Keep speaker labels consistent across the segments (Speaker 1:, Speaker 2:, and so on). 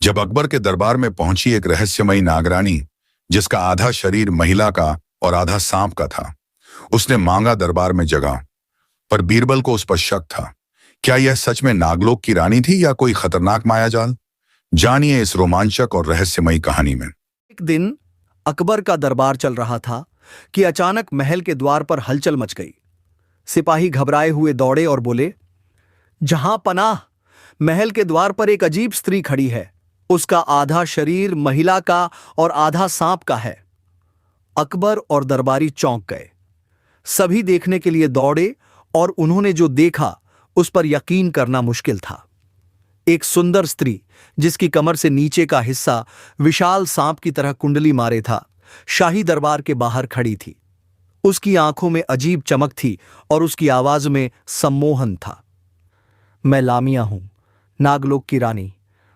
Speaker 1: जब अकबर के दरबार में पहुंची एक रहस्यमयी नागरानी, जिसका आधा शरीर महिला का और आधा सांप का था, उसने मांगा दरबार में जगह। पर बीरबल को उस पर शक था। क्या यह सच में नागलोक की रानी थी या कोई खतरनाक मायाजाल? जानिए इस रोमांचक और रहस्यमयी कहानी में।
Speaker 2: एक दिन अकबर का दरबार चल रहा था कि अचानक महल के द्वार पर हलचल मच गई। सिपाही घबराए हुए दौड़े और बोले, जहां पनाह, महल के द्वार पर एक अजीब स्त्री खड़ी है। उसका आधा शरीर महिला का और आधा सांप का है। अकबर और दरबारी चौंक गए। सभी देखने के लिए दौड़े और उन्होंने जो देखा उस पर यकीन करना मुश्किल था। एक सुंदर स्त्री, जिसकी कमर से नीचे का हिस्सा विशाल सांप की तरह कुंडली मारे था, शाही दरबार के बाहर खड़ी थी। उसकी आंखों में अजीब चमक थी और उसकी आवाज में सम्मोहन था। मैं लामिया हूं, नागलोक की रानी।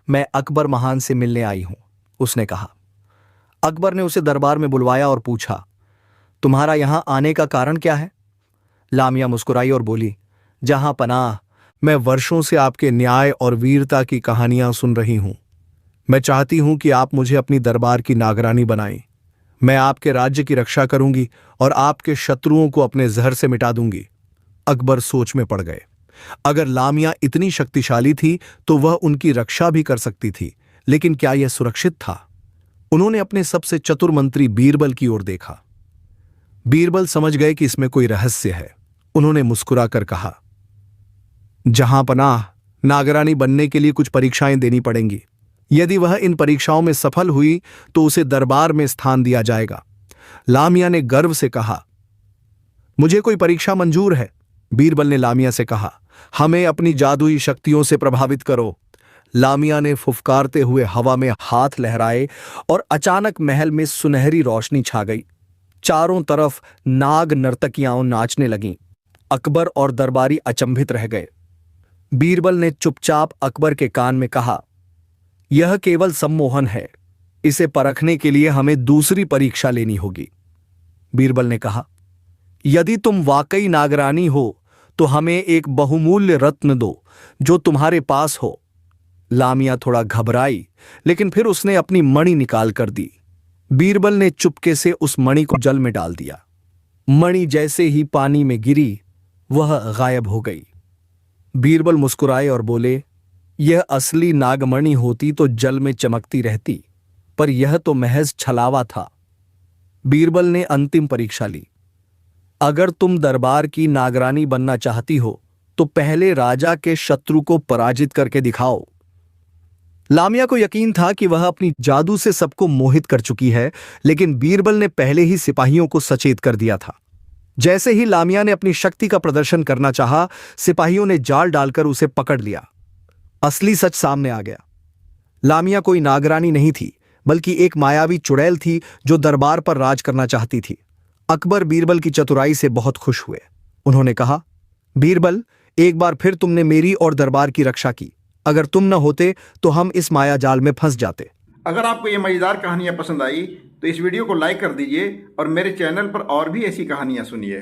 Speaker 2: मैं अकबर महान से मिलने आई हूं, उसने कहा। अकबर ने उसे दरबार में बुलवाया और पूछा, तुम्हारा यहां आने का कारण क्या है? लामिया मुस्कुराई और बोली, जहां पनाह, मैं वर्षों से आपके न्याय और वीरता की कहानियां सुन रही हूं। मैं चाहती हूं कि आप मुझे अपनी दरबार की नागरानी बनाएं। मैं आपके राज्य की रक्षा करूंगी और आपके शत्रुओं को अपने जहर से मिटा दूंगी। अकबर सोच में पड़ गए। अगर लामिया इतनी शक्तिशाली थी तो वह उनकी रक्षा भी कर सकती थी, लेकिन क्या यह सुरक्षित था? उन्होंने अपने सबसे चतुर मंत्री बीरबल की ओर देखा। बीरबल समझ गए कि इसमें कोई रहस्य है। उन्होंने मुस्कुराकर कहा, जहां पनाह, नागरानी बनने के लिए कुछ परीक्षाएं देनी पड़ेंगी। यदि वह इन परीक्षाओं में सफल हुई तो उसे दरबार में स्थान दिया जाएगा। लामिया ने गर्व से कहा, मुझे कोई परीक्षा मंजूर है। बीरबल ने लामिया से कहा, हमें अपनी जादुई शक्तियों से प्रभावित करो। लामिया ने फुफकारते हुए हवा में हाथ लहराए और अचानक महल में सुनहरी रोशनी छा गई। चारों तरफ नाग नर्तकियां नाचने लगीं। अकबर और दरबारी अचंभित रह गए। बीरबल ने चुपचाप अकबर के कान में कहा, यह केवल सम्मोहन है। इसे परखने के लिए हमें दूसरी परीक्षा लेनी होगी। बीरबल ने कहा, यदि तुम वाकई नागरानी हो तो हमें एक बहुमूल्य रत्न दो जो तुम्हारे पास हो। लामिया थोड़ा घबराई, लेकिन फिर उसने अपनी मणि निकाल कर दी। बीरबल ने चुपके से उस मणि को जल में डाल दिया। मणि जैसे ही पानी में गिरी, वह गायब हो गई। बीरबल मुस्कुराए और बोले, यह असली नागमणि होती तो जल में चमकती रहती, पर यह तो महज छलावा था। बीरबल ने अंतिम परीक्षा ली। अगर तुम दरबार की नागरानी बनना चाहती हो तो पहले राजा के शत्रु को पराजित करके दिखाओ। लामिया को यकीन था कि वह अपनी जादू से सबको मोहित कर चुकी है, लेकिन बीरबल ने पहले ही सिपाहियों को सचेत कर दिया था। जैसे ही लामिया ने अपनी शक्ति का प्रदर्शन करना चाहा, सिपाहियों ने जाल डालकर उसे पकड़ लिया। असली सच सामने आ गया। लामिया कोई नागरानी नहीं थी, बल्कि एक मायावी चुड़ैल थी जो दरबार पर राज करना चाहती थी। अकबर बीरबल की चतुराई से बहुत खुश हुए। उन्होंने कहा, बीरबल, एक बार फिर तुमने मेरी और दरबार की रक्षा की। अगर तुम न होते तो हम इस माया जाल में फंस जाते।
Speaker 3: अगर आपको ये मजेदार कहानियाँ पसंद आई तो इस वीडियो को लाइक कर दीजिए और मेरे चैनल पर और भी ऐसी कहानियाँ सुनिए।